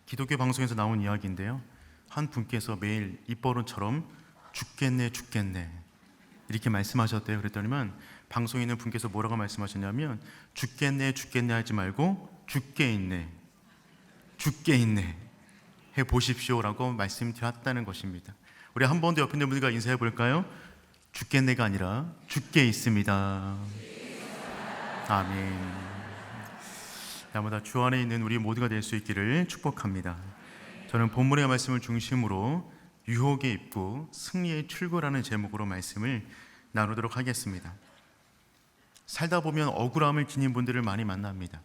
기독교 방송에서 나온 이야기인데요. 한 분께서 매일 입버릇처럼 죽겠네 죽겠네 이렇게 말씀하셨대요. 그랬더니만 방송에 있는 분께서 뭐라고 말씀하셨냐면 죽겠네 죽겠네 하지 말고 죽게 있네 죽게 있네 해보십시오라고 말씀드렸다는 것입니다. 우리 한 번 더 옆에 있는 분들과 인사해 볼까요? 죽겠네가 아니라 죽게 있습니다. 아멘. 날마다 주 안에 있는 우리 모두가 될 수 있기를 축복합니다. 저는 본문의 말씀을 중심으로 유혹의 입구, 승리의 출구라는 제목으로 말씀을 나누도록 하겠습니다. 살다 보면 억울함을 지닌 분들을 많이 만납니다.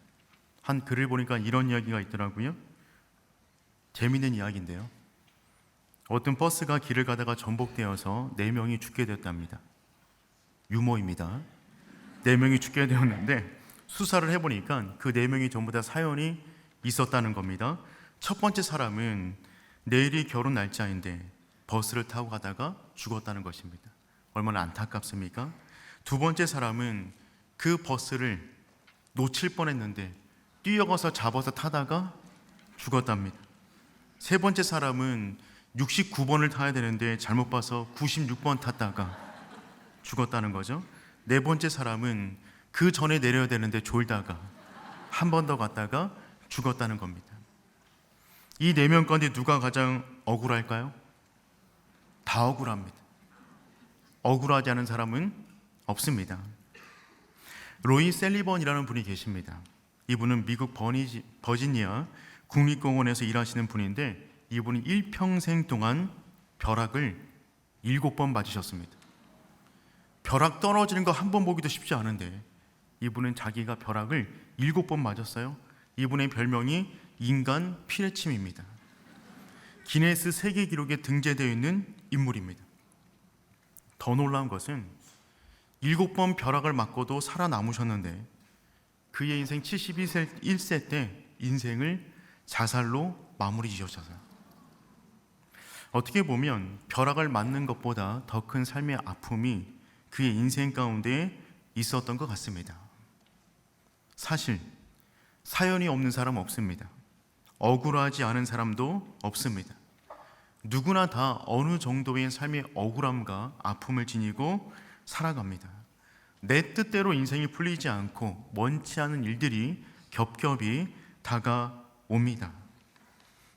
한 글을 보니까 이런 이야기가 있더라고요. 재미있는 이야기인데요. 어떤 버스가 길을 가다가 전복되어서 4명이 죽게 되었답니다. 유머입니다. 4명이 죽게 되었는데 수사를 해보니까 그 4명이 전부 다 사연이 있었다는 겁니다. 첫 번째 사람은 내일이 결혼 날짜인데 버스를 타고 가다가 죽었다는 것입니다. 얼마나 안타깝습니까? 두 번째 사람은 그 버스를 놓칠 뻔했는데 뛰어가서 잡아서 타다가 죽었답니다. 세 번째 사람은 69번을 타야 되는데 잘못 봐서 96번 탔다가 죽었다는 거죠. 네 번째 사람은 그 전에 내려야 되는데 졸다가 한 번 더 갔다가 죽었다는 겁니다. 이 4명 가운데 누가 가장 억울할까요? 다 억울합니다. 억울하지 않은 사람은 없습니다. 로이 셀리번이라는 분이 계십니다. 이분은 미국 버지니아 국립공원에서 일하시는 분인데 이분은 일평생 동안 벼락을 7번 맞으셨습니다. 벼락 떨어지는 거 한 번 보기도 쉽지 않은데 이분은 자기가 벼락을 7번 맞았어요. 이분의 별명이 인간 피레침입니다. 기네스 세계 기록에 등재되어 있는 인물입니다. 더 놀라운 것은 7번 벼락을 맞고도 살아남으셨는데 그의 인생 71세 때 인생을 자살로 마무리 지으셨어요. 어떻게 보면 벼락을 맞는 것보다 더 큰 삶의 아픔이 그의 인생 가운데 있었던 것 같습니다. 사실 사연이 없는 사람 없습니다. 억울하지 않은 사람도 없습니다. 누구나 다 어느 정도의 삶의 억울함과 아픔을 지니고 살아갑니다. 내 뜻대로 인생이 풀리지 않고 원치 않은 일들이 겹겹이 다가옵니다.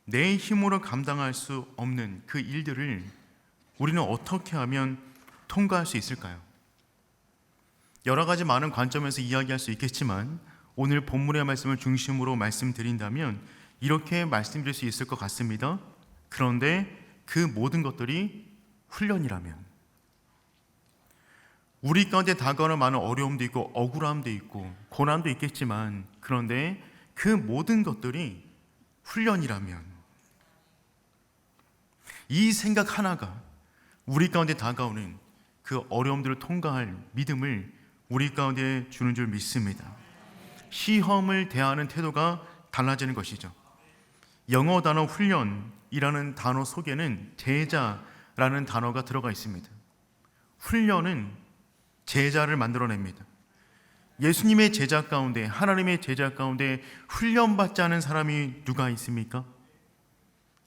내 힘으로 감당할 수 없는 그 일들을 우리는 어떻게 하면 통과할 수 있을까요? 여러 가지 많은 관점에서 이야기할 수 있겠지만 오늘 본문의 말씀을 중심으로 말씀드린다면 이렇게 말씀드릴 수 있을 것 같습니다. 그런데 그 모든 것들이 훈련이라면 우리 가운데 다가오는 많은 어려움도 있고 억울함도 있고 고난도 있겠지만 그런데 그 모든 것들이 훈련이라면 이 생각 하나가 우리 가운데 다가오는 그 어려움들을 통과할 믿음을 우리 가운데 주는 줄 믿습니다. 시험을 대하는 태도가 달라지는 것이죠. 영어 단어 훈련이라는 단어 속에는 제자라는 단어가 들어가 있습니다. 훈련은 제자를 만들어냅니다. 예수님의 제자 가운데, 하나님의 제자 가운데 훈련받지 않은 사람이 누가 있습니까?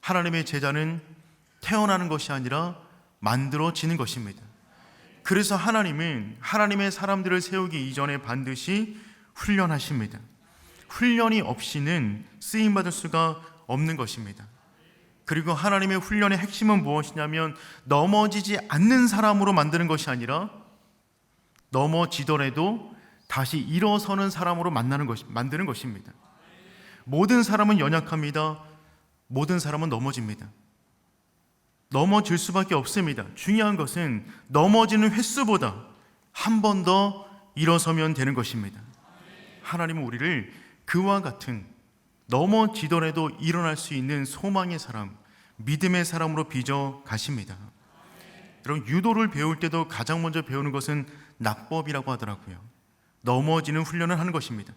하나님의 제자는 태어나는 것이 아니라 만들어지는 것입니다. 그래서 하나님은 하나님의 사람들을 세우기 이전에 반드시 훈련하십니다. 훈련이 없이는 쓰임받을 수가 없는 것입니다. 그리고 하나님의 훈련의 핵심은 무엇이냐면 넘어지지 않는 사람으로 만드는 것이 아니라 넘어지더라도 다시 일어서는 사람으로 만드는 것입니다. 모든 사람은 연약합니다. 모든 사람은 넘어집니다. 넘어질 수밖에 없습니다. 중요한 것은 넘어지는 횟수보다 한 번 더 일어서면 되는 것입니다. 하나님은 우리를 그와 같은 넘어지더라도 일어날 수 있는 소망의 사람, 믿음의 사람으로 빚어 가십니다. 여러분, 유도를 배울 때도 가장 먼저 배우는 것은 낙법이라고 하더라고요. 넘어지는 훈련을 하는 것입니다.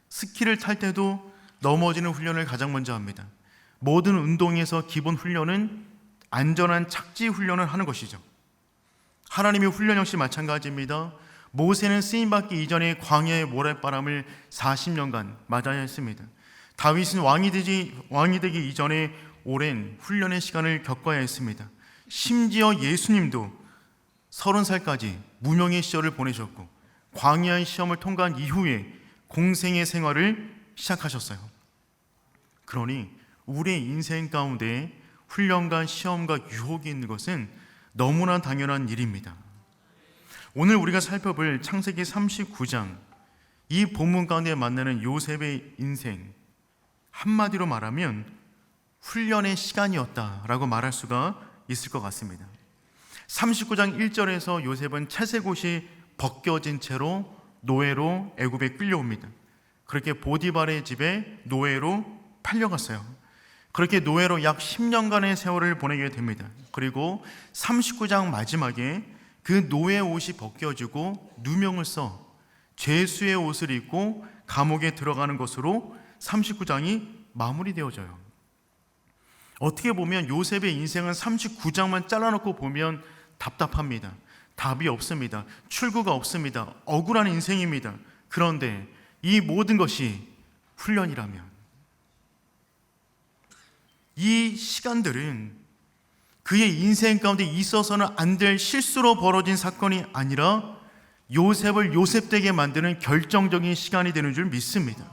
스키를 탈 때도 넘어지는 훈련을 가장 먼저 합니다. 모든 운동에서 기본 훈련은 안전한 착지 훈련을 하는 것이죠. 하나님의 훈련 역시 마찬가지입니다. 모세는 쓰임받기 이전에 광야의 모래바람을 40년간 맞아야 했습니다. 다윗은 왕이 되기 이전에 오랜 훈련의 시간을 겪어야 했습니다. 심지어 예수님도 30살까지 무명의 시절을 보내셨고 광야의 시험을 통과한 이후에 공생의 생활을 시작하셨어요. 그러니 우리의 인생 가운데 훈련과 시험과 유혹이 있는 것은 너무나 당연한 일입니다. 오늘 우리가 살펴볼 창세기 39장, 이 본문 가운데 만나는 요셉의 인생, 한마디로 말하면 훈련의 시간이었다라고 말할 수가 있을 것 같습니다. 39장 1절에서 요셉은 채색옷이 벗겨진 채로 노예로 애굽에 끌려옵니다. 그렇게 보디발의 집에 노예로 팔려갔어요. 그렇게 노예로 약 10년간의 세월을 보내게 됩니다. 그리고 39장 마지막에 그 노예 옷이 벗겨지고 누명을 써 죄수의 옷을 입고 감옥에 들어가는 것으로 39장이 마무리되어져요. 어떻게 보면 요셉의 인생은 39장만 잘라놓고 보면 답답합니다. 답이 없습니다. 출구가 없습니다. 억울한 인생입니다. 그런데 이 모든 것이 훈련이라면, 이 시간들은 그의 인생 가운데 있어서는 안 될 실수로 벌어진 사건이 아니라 요셉을 요셉되게 만드는 결정적인 시간이 되는 줄 믿습니다.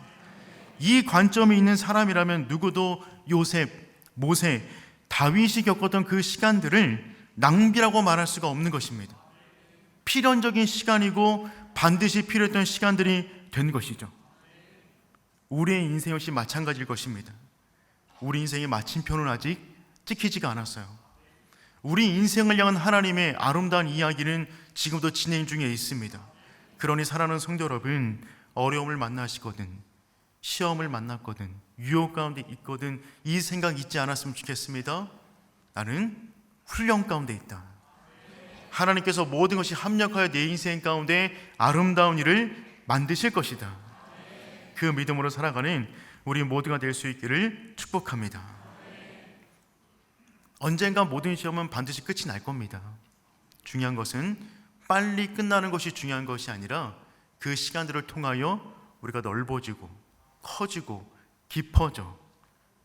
이 관점이 있는 사람이라면 누구도 요셉, 모세, 다윗이 겪었던 그 시간들을 낭비라고 말할 수가 없는 것입니다. 필연적인 시간이고 반드시 필요했던 시간들이 된 것이죠. 우리의 인생 역시 마찬가지일 것입니다. 우리 인생의 마침표는 아직 찍히지가 않았어요. 우리 인생을 향한 하나님의 아름다운 이야기는 지금도 진행 중에 있습니다. 그러니 사랑하는 성도 여러분, 어려움을 만나시거든, 시험을 만났거든, 유혹 가운데 있거든, 이 생각 잊지 않았으면 좋겠습니다. 나는 훈련 가운데 있다. 하나님께서 모든 것이 합력하여 내 인생 가운데 아름다운 일을 만드실 것이다. 그 믿음으로 살아가는 우리 모두가 될 수 있기를 축복합니다. 언젠가 모든 시험은 반드시 끝이 날 겁니다. 중요한 것은 빨리 끝나는 것이 중요한 것이 아니라 그 시간들을 통하여 우리가 넓어지고 커지고 깊어져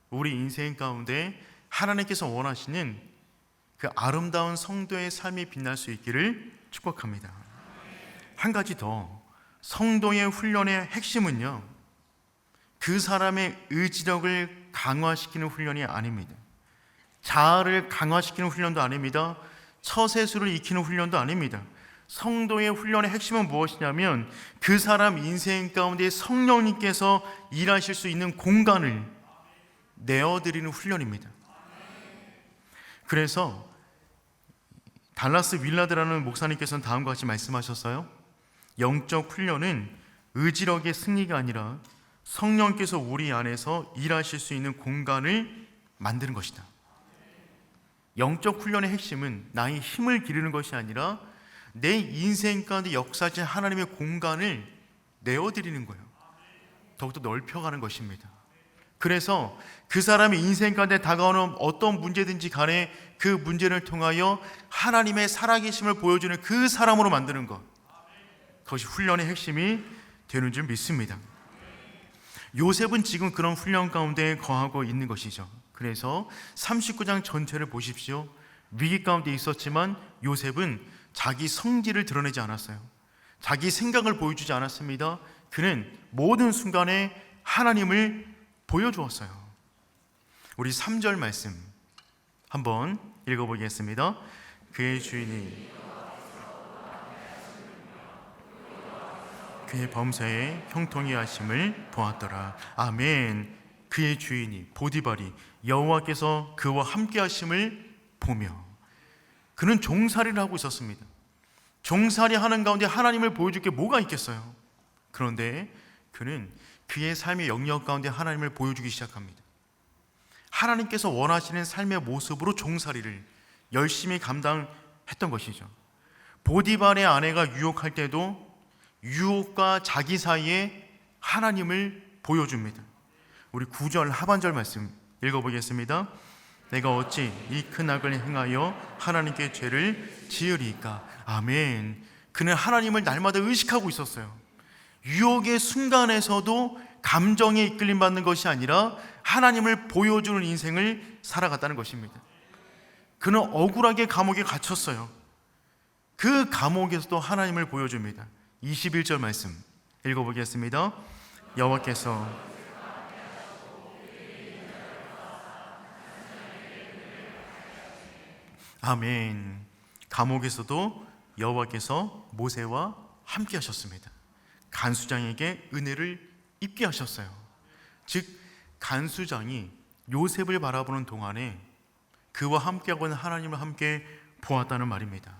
우리 인생 가운데 하나님께서 원하시는 그 아름다운 성도의 삶이 빛날 수 있기를 축복합니다. 한 가지 더, 성도의 훈련의 핵심은요, 그 사람의 의지력을 강화시키는 훈련이 아닙니다. 자아를 강화시키는 훈련도 아닙니다. 처세술을 익히는 훈련도 아닙니다. 성도의 훈련의 핵심은 무엇이냐면 그 사람 인생 가운데 성령님께서 일하실 수 있는 공간을 내어드리는 훈련입니다. 그래서 달라스 윌라드라는 목사님께서는 다음과 같이 말씀하셨어요. 영적 훈련은 의지력의 승리가 아니라 성령께서 우리 안에서 일하실 수 있는 공간을 만드는 것이다. 영적 훈련의 핵심은 나의 힘을 기르는 것이 아니라 내 인생 가운데 역사하신 하나님의 공간을 내어드리는 거예요. 더욱더 넓혀가는 것입니다. 그래서 그 사람의 인생 가운데 다가오는 어떤 문제든지 간에 그 문제를 통하여 하나님의 살아계심을 보여주는 그 사람으로 만드는 것, 그것이 훈련의 핵심이 되는 줄 믿습니다. 요셉은 지금 그런 훈련 가운데 거하고 있는 것이죠. 그래서 39장 전체를 보십시오. 위기 가운데 있었지만 요셉은 자기 성질을 드러내지 않았어요. 자기 생각을 보여주지 않았습니다. 그는 모든 순간에 하나님을 보여주었어요. 우리 3절 말씀 한번 읽어보겠습니다. 그의 주인이 그의 범사에 형통히 하심을 보았더라. 아멘. 그의 주인이 보디발이 여호와께서 그와 함께 하심을 보며, 그는 종살이를 하고 있었습니다. 종살이 하는 가운데 하나님을 보여줄 게 뭐가 있겠어요? 그런데 그는 그의 삶의 영역 가운데 하나님을 보여주기 시작합니다. 하나님께서 원하시는 삶의 모습으로 종살이를 열심히 감당했던 것이죠. 보디발의 아내가 유혹할 때도 유혹과 자기 사이에 하나님을 보여줍니다. 우리 9절 하반절 말씀 읽어보겠습니다. 내가 어찌 이 큰 악을 행하여 하나님께 죄를 지으리까? 아멘. 그는 하나님을 날마다 의식하고 있었어요. 유혹의 순간에서도 감정에 이끌림 받는 것이 아니라 하나님을 보여주는 인생을 살아갔다는 것입니다. 그는 억울하게 감옥에 갇혔어요. 그 감옥에서도 하나님을 보여줍니다. 21절 말씀 읽어보겠습니다. 여호와께서 아멘. 감옥에서도 여호와께서 모세와 함께 하셨습니다. 간수장에게 은혜를 입게 하셨어요. 즉 간수장이 요셉을 바라보는 동안에 그와 함께하고 있는 하나님을 함께 보았다는 말입니다.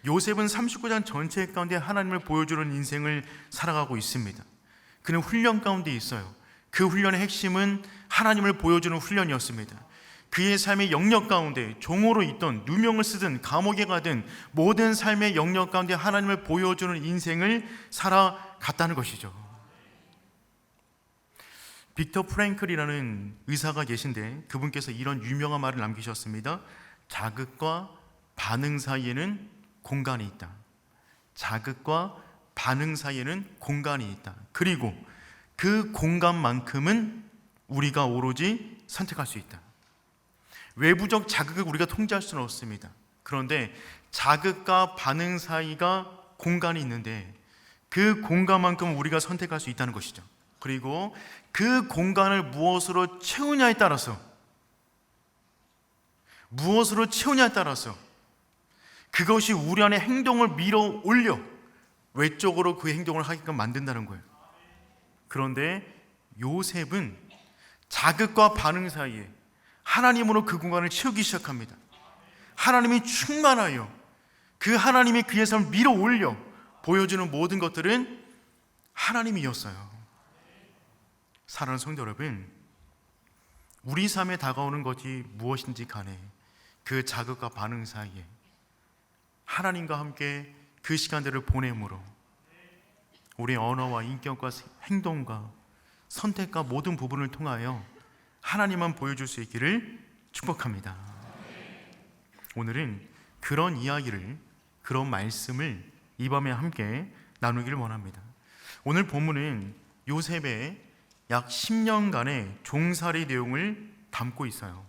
요셉은 39장 전체 가운데 하나님을 보여주는 인생을 살아가고 있습니다. 그는 훈련 가운데 있어요. 그 훈련의 핵심은 하나님을 보여주는 훈련이었습니다. 그의 삶의 영역 가운데 종으로 있던, 누명을 쓰든 감옥에 가든 모든 삶의 영역 가운데 하나님을 보여주는 인생을 살아갔다는 것이죠. 빅터 프랭클이라는 의사가 계신데 그분께서 이런 유명한 말을 남기셨습니다. 자극과 반응 사이에는 공간이 있다. 자극과 반응 사이에는 공간이 있다. 그리고 그 공간만큼은 우리가 오로지 선택할 수 있다. 외부적 자극을 우리가 통제할 수는 없습니다. 그런데 자극과 반응 사이가 공간이 있는데 그 공간만큼 우리가 선택할 수 있다는 것이죠. 그리고 그 공간을 무엇으로 채우냐에 따라서 그것이 우리 안에 행동을 밀어 올려 외적으로 그 행동을 하게끔 만든다는 거예요. 그런데 요셉은 자극과 반응 사이에 하나님으로 그 공간을 채우기 시작합니다. 하나님이 충만하여 그 하나님이 그의 삶을 밀어 올려 보여주는 모든 것들은 하나님이었어요. 사랑하는 성도 여러분, 우리 삶에 다가오는 것이 무엇인지 간에 그 자극과 반응 사이에 하나님과 함께 그 시간들을 보내므로 우리의 언어와 인격과 행동과 선택과 모든 부분을 통하여 하나님만 보여줄 수 있기를 축복합니다. 오늘은 그런 이야기를, 그런 말씀을 이 밤에 함께 나누기를 원합니다. 오늘 본문은 요셉의 약 10년간의 종살이 내용을 담고 있어요.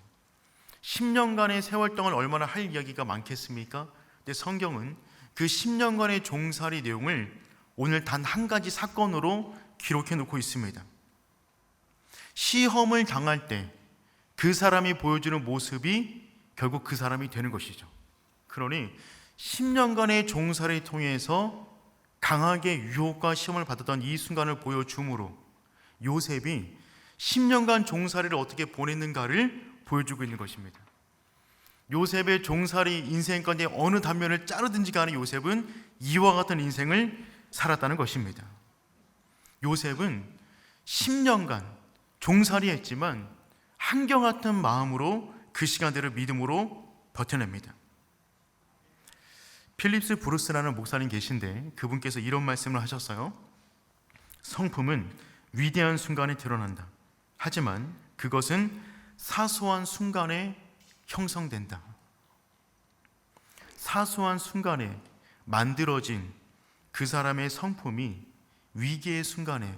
10년간의 세월 동안 얼마나 할 이야기가 많겠습니까? 근데 성경은 그 10년간의 종살이 내용을 오늘 단 한 가지 사건으로 기록해 놓고 있습니다. 시험을 당할 때 그 사람이 보여주는 모습이 결국 그 사람이 되는 것이죠. 그러니 10년간의 종살이를 통해서 강하게 유혹과 시험을 받았던 이 순간을 보여주므로 요셉이 10년간 종살이를 어떻게 보냈는가를 보여주고 있는 것입니다. 요셉의 종살이 인생 가운데 어느 단면을 자르든지 간에 요셉은 이와 같은 인생을 살았다는 것입니다. 요셉은 10년간 종살이 했지만 한결같은 마음으로 그 시간들을 믿음으로 버텨냅니다. 필립스 브루스라는 목사님 계신데 그분께서 이런 말씀을 하셨어요. 성품은 위대한 순간에 드러난다. 하지만 그것은 사소한 순간에 형성된다. 사소한 순간에 만들어진 그 사람의 성품이 위기의 순간에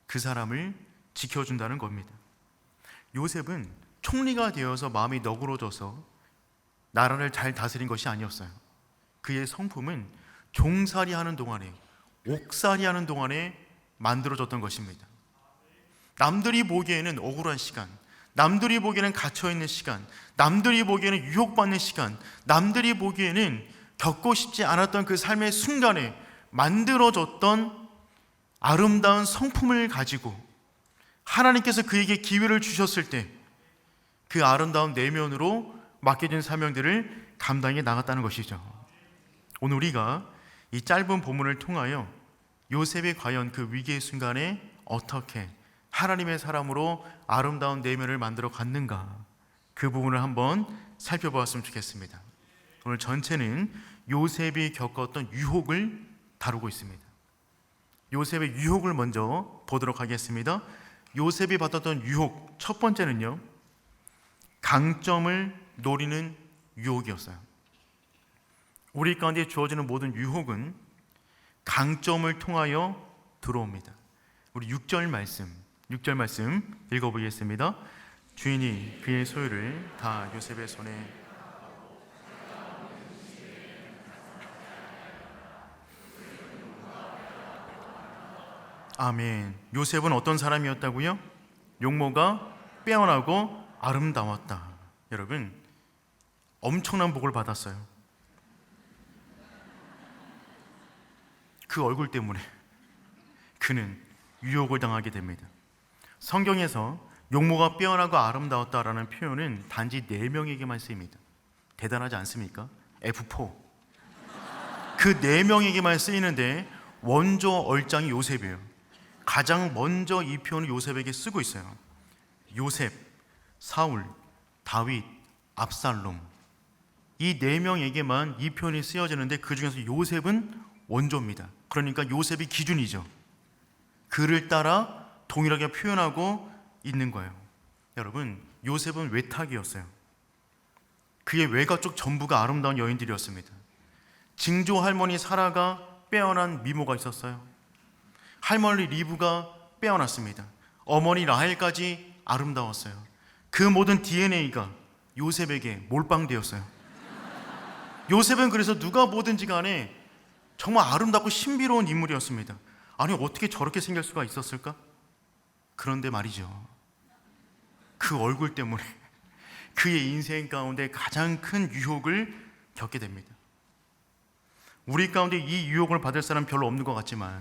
그 사람을 지켜준다는 겁니다. 요셉은 총리가 되어서 마음이 너그러져서 나라를 잘 다스린 것이 아니었어요. 그의 성품은 종살이 하는 동안에, 옥살이 하는 동안에 만들어졌던 것입니다. 남들이 보기에는 억울한 시간, 남들이 보기에는 갇혀있는 시간, 남들이 보기에는 유혹받는 시간, 남들이 보기에는 겪고 싶지 않았던 그 삶의 순간에 만들어졌던 아름다운 성품을 가지고 하나님께서 그에게 기회를 주셨을 때 그 아름다운 내면으로 맡겨진 사명들을 감당해 나갔다는 것이죠. 오늘 우리가 이 짧은 본문을 통하여 요셉이 과연 그 위기의 순간에 어떻게 하나님의 사람으로 아름다운 내면을 만들어 갔는가, 그 부분을 한번 살펴보았으면 좋겠습니다. 오늘 전체는 요셉이 겪었던 유혹을 다루고 있습니다. 요셉의 유혹을 먼저 보도록 하겠습니다. 요셉이 받았던 유혹, 첫 번째는요, 강점을 노리는 유혹이었어요. 우리 가운데 주어지는 모든 유혹은 강점을 통하여 들어옵니다. 우리 6절 말씀 읽어보겠습니다. 주인이 그의 소유를 다 요셉의 손에 아멘. 요셉은 어떤 사람이었다고요? 용모가 빼어나고 아름다웠다. 여러분, 엄청난 복을 받았어요. 그 얼굴 때문에 그는 유혹을 당하게 됩니다. 성경에서 용모가 빼어나고 아름다웠다라는 표현은 단지 4명에게만 쓰입니다. 대단하지 않습니까? F4. 그 4명에게만 쓰이는데 원조 얼짱이 요셉이에요. 가장 먼저 이 표현을 요셉에게 쓰고 있어요. 요셉, 사울, 다윗, 압살롬, 이 4명에게만 이 표현이 쓰여지는데 그 중에서 요셉은 원조입니다. 그러니까 요셉이 기준이죠. 그를 따라 동일하게 표현하고 있는 거예요. 여러분, 요셉은 외탁이었어요. 그의 외가족 전부가 아름다운 여인들이었습니다. 증조 할머니 사라가 빼어난 미모가 있었어요. 할머니 리브가 빼어났습니다. 어머니 라헬까지 아름다웠어요. 그 모든 DNA가 요셉에게 몰빵되었어요. 요셉은 그래서 누가 보든지 간에 정말 아름답고 신비로운 인물이었습니다. 아니, 어떻게 저렇게 생길 수가 있었을까? 그런데 말이죠, 그 얼굴 때문에 그의 인생 가운데 가장 큰 유혹을 겪게 됩니다. 우리 가운데 이 유혹을 받을 사람 별로 없는 것 같지만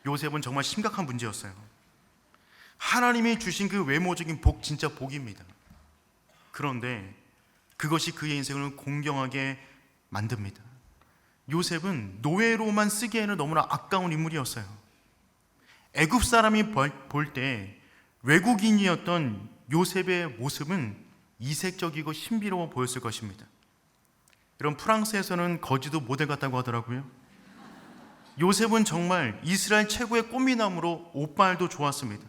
요셉은 정말 심각한 문제였어요. 하나님이 주신 그 외모적인 복, 진짜 복입니다. 그런데 그것이 그의 인생을 공경하게 만듭니다. 요셉은 노예로만 쓰기에는 너무나 아까운 인물이었어요. 애굽 사람이 볼 때 외국인이었던 요셉의 모습은 이색적이고 신비로워 보였을 것입니다. 여러분, 프랑스에서는 거지도 모델 같다고 하더라고요. 요셉은 정말 이스라엘 최고의 꽃미남으로 옷발도 좋았습니다.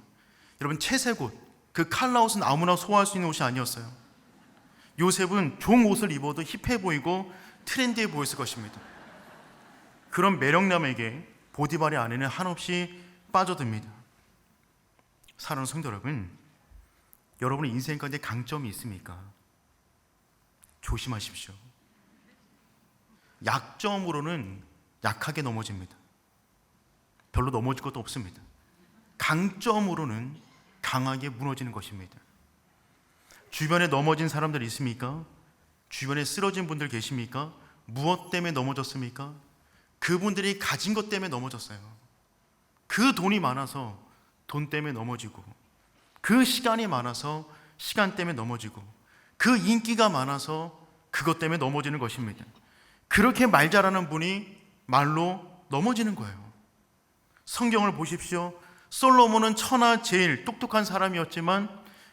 여러분, 채색옷, 그 칼라옷은 아무나 소화할 수 있는 옷이 아니었어요. 요셉은 종 옷을 입어도 힙해 보이고 트렌디해 보였을 것입니다. 그런 매력남에게 보디발의 아내는 한없이 빠져듭니다. 사랑하는 성도 여러분, 여러분의 인생 가운데 강점이 있습니까? 조심하십시오. 약점으로는 약하게 넘어집니다. 별로 넘어질 것도 없습니다. 강점으로는 강하게 무너지는 것입니다. 주변에 넘어진 사람들 있습니까? 주변에 쓰러진 분들 계십니까? 무엇 때문에 넘어졌습니까? 그분들이 가진 것 때문에 넘어졌어요. 그 돈이 많아서 돈 때문에 넘어지고, 그 시간이 많아서 시간 때문에 넘어지고, 그 인기가 많아서 그것 때문에 넘어지는 것입니다. 그렇게 말 잘하는 분이 말로 넘어지는 거예요. 성경을 보십시오. 솔로몬은 천하 제일 똑똑한 사람이었지만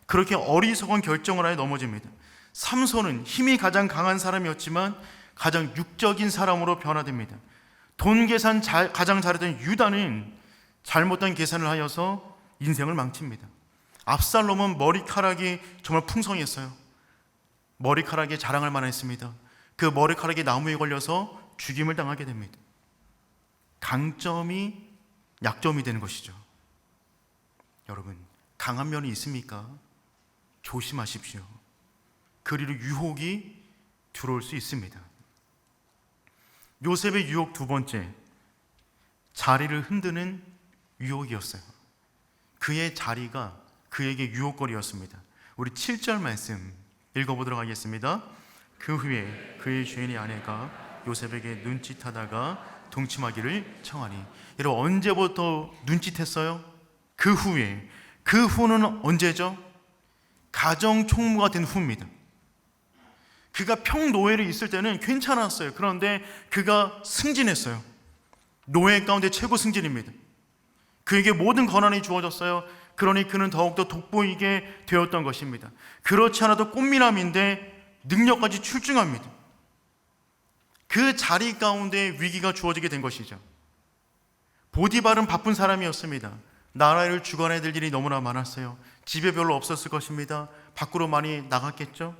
그렇게 어리석은 결정을 하여 넘어집니다. 삼손은 힘이 가장 강한 사람이었지만 가장 육적인 사람으로 변화됩니다. 돈 계산 가장 잘하던 유다는 잘못된 계산을 하여서 인생을 망칩니다. 압살롬은 머리카락이 정말 풍성했어요. 머리카락에 자랑할 만했습니다. 그 머리카락이 나무에 걸려서 죽임을 당하게 됩니다. 강점이 약점이 되는 것이죠. 여러분, 강한 면이 있습니까? 조심하십시오. 그리로 유혹이 들어올 수 있습니다. 요셉의 유혹 두 번째, 자리를 흔드는 유혹이었어요. 그의 자리가 그에게 유혹거리였습니다. 우리 7절 말씀 읽어보도록 하겠습니다. 그 후에 그의 주인의 아내가 요셉에게 눈짓하다가 동침하기를 청하니. 여러분, 언제부터 눈짓했어요? 그 후에. 그 후는 언제죠? 가정 총무가 된 후입니다. 그가 평노예로 있을 때는 괜찮았어요. 그런데 그가 승진했어요. 노예 가운데 최고 승진입니다. 그에게 모든 권한이 주어졌어요. 그러니 그는 더욱더 돋보이게 되었던 것입니다. 그렇지 않아도 꽃미남인데 능력까지 출중합니다. 그 자리 가운데 위기가 주어지게 된 것이죠. 보디발은 바쁜 사람이었습니다. 나라를 주관해야 될 일이 너무나 많았어요. 집에 별로 없었을 것입니다. 밖으로 많이 나갔겠죠.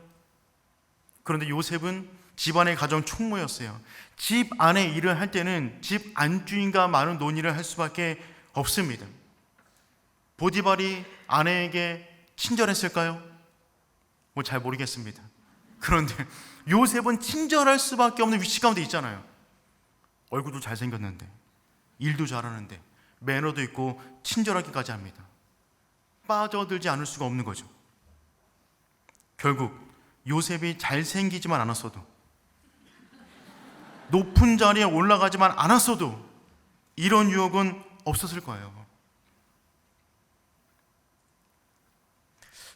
그런데 요셉은 집안의 가정 총무였어요. 집 안에 일을 할 때는 집 안주인과 많은 논의를 할 수밖에 없습니다. 보디발이 아내에게 친절했을까요? 뭐 잘 모르겠습니다. 그런데 요셉은 친절할 수밖에 없는 위치 가운데 있잖아요. 얼굴도 잘생겼는데, 일도 잘하는데, 매너도 있고 친절하기까지 합니다. 빠져들지 않을 수가 없는 거죠. 결국 요셉이 잘생기지만 않았어도, 높은 자리에 올라가지만 않았어도 이런 유혹은 없었을 거예요.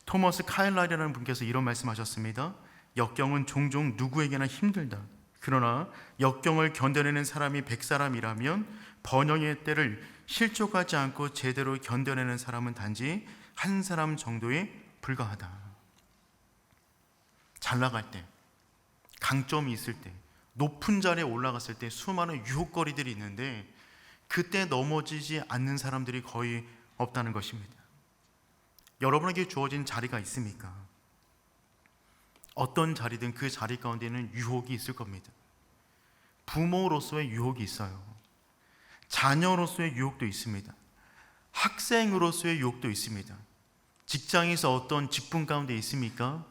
토머스 카일라이라는 분께서 이런 말씀하셨습니다. 역경은 종종 누구에게나 힘들다. 그러나 역경을 견뎌내는 사람이 100사람이라면 번영의 때를 실족하지 않고 제대로 견뎌내는 사람은 단지 한 사람 정도에 불과하다. 잘 나갈 때, 강점이 있을 때, 높은 자리에 올라갔을 때 수많은 유혹거리들이 있는데 그때 넘어지지 않는 사람들이 거의 없다는 것입니다. 여러분에게 주어진 자리가 있습니까? 어떤 자리든 그 자리 가운데는 유혹이 있을 겁니다. 부모로서의 유혹이 있어요. 자녀로서의 유혹도 있습니다. 학생으로서의 유혹도 있습니다. 직장에서 어떤 직분 가운데 있습니까?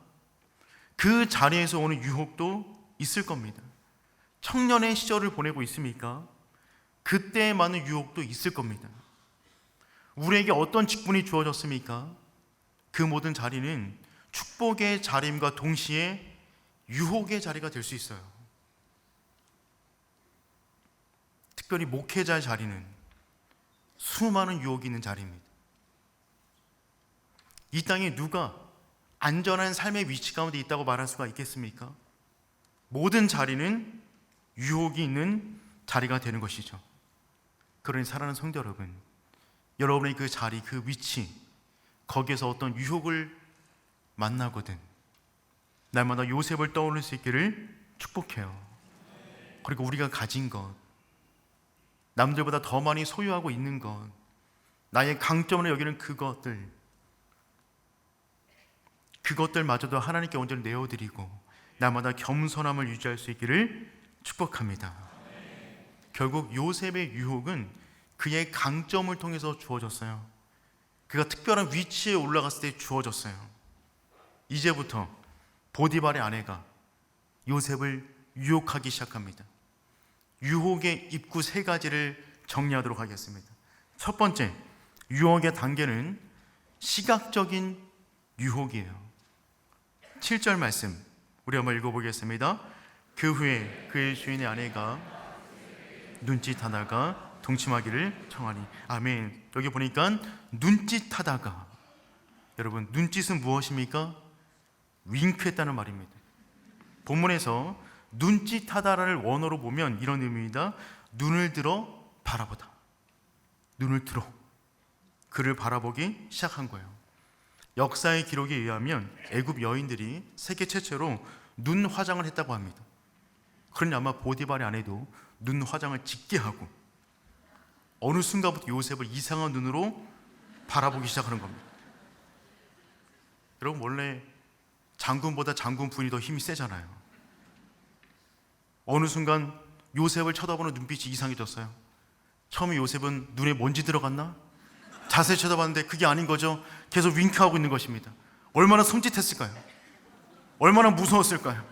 그 자리에서 오는 유혹도 있을 겁니다. 청년의 시절을 보내고 있습니까? 그때에 맞는 유혹도 있을 겁니다. 우리에게 어떤 직분이 주어졌습니까? 그 모든 자리는 축복의 자리임과 동시에 유혹의 자리가 될 수 있어요. 특별히 목회자의 자리는 수많은 유혹이 있는 자리입니다. 이 땅에 누가 안전한 삶의 위치 가운데 있다고 말할 수가 있겠습니까? 모든 자리는 유혹이 있는 자리가 되는 것이죠. 그러니 사랑하는 성도 여러분, 여러분의 그 자리, 그 위치, 거기에서 어떤 유혹을 만나거든 날마다 요셉을 떠올릴 수 있기를 축복해요. 그리고 우리가 가진 것, 남들보다 더 많이 소유하고 있는 것, 나의 강점으로 여기는 그것들마저도 하나님께 온전히 내어드리고 날마다 겸손함을 유지할 수 있기를 축복합니다. 결국 요셉의 유혹은 그의 강점을 통해서 주어졌어요. 그가 특별한 위치에 올라갔을 때 주어졌어요. 이제부터 보디발의 아내가 요셉을 유혹하기 시작합니다. 유혹의 입구 3가지를 정리하도록 하겠습니다. 첫 번째, 유혹의 단계는 시각적인 유혹이에요. 7절 말씀 우리 한번 읽어보겠습니다. 그 후에 그의 주인의 아내가 눈짓하다가 동침하기를 청하니. 아멘. 여기 보니까 눈짓하다가, 여러분 눈짓은 무엇입니까? 윙크했다는 말입니다. 본문에서 눈짓하다를 원어로 보면 이런 의미입니다. 눈을 들어 바라보다. 눈을 들어 그를 바라보기 시작한 거예요. 역사의 기록에 의하면 애굽 여인들이 세계 최초로 눈 화장을 했다고 합니다. 그러니 아마 보디발의 아내도 눈 화장을 짙게 하고 어느 순간부터 요셉을 이상한 눈으로 바라보기 시작하는 겁니다. 여러분 원래 장군보다 장군 부인이 더 힘이 세잖아요. 어느 순간 요셉을 쳐다보는 눈빛이 이상해졌어요. 처음에 요셉은 눈에 먼지 들어갔나? 자세히 쳐다봤는데 그게 아닌 거죠. 계속 윙크하고 있는 것입니다. 얼마나 섬찟했을까요? 얼마나 무서웠을까요?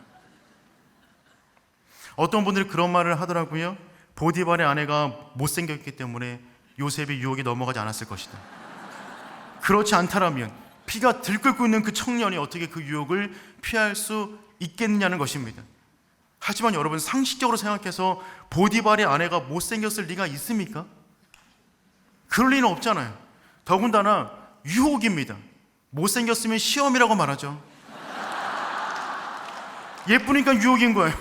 어떤 분들이 그런 말을 하더라고요. 보디발의 아내가 못생겼기 때문에 요셉의 유혹에 넘어가지 않았을 것이다. 그렇지 않다라면 피가 들끓고 있는 그 청년이 어떻게 그 유혹을 피할 수 있겠느냐는 것입니다. 하지만 여러분 상식적으로 생각해서 보디발의 아내가 못생겼을 리가 있습니까? 그럴 리는 없잖아요. 더군다나 유혹입니다. 못생겼으면 시험이라고 말하죠. 예쁘니까 유혹인 거예요.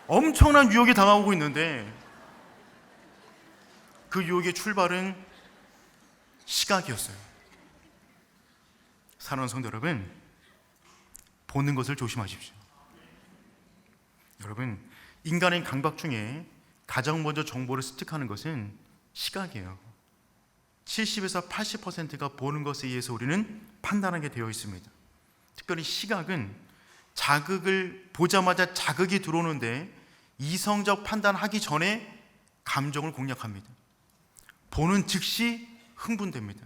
엄청난 유혹에 당하고 있는데 그 유혹의 출발은 시각이었어요. 사랑하는 성도 여러분, 보는 것을 조심하십시오. 여러분, 인간의 감각 중에 가장 먼저 정보를 습득하는 것은 시각이에요. 70에서 80%가 보는 것에 의해서 우리는 판단하게 되어 있습니다. 특별히 시각은 자극을 보자마자 자극이 들어오는데 이성적 판단하기 전에 감정을 공략합니다. 보는 즉시 흥분됩니다.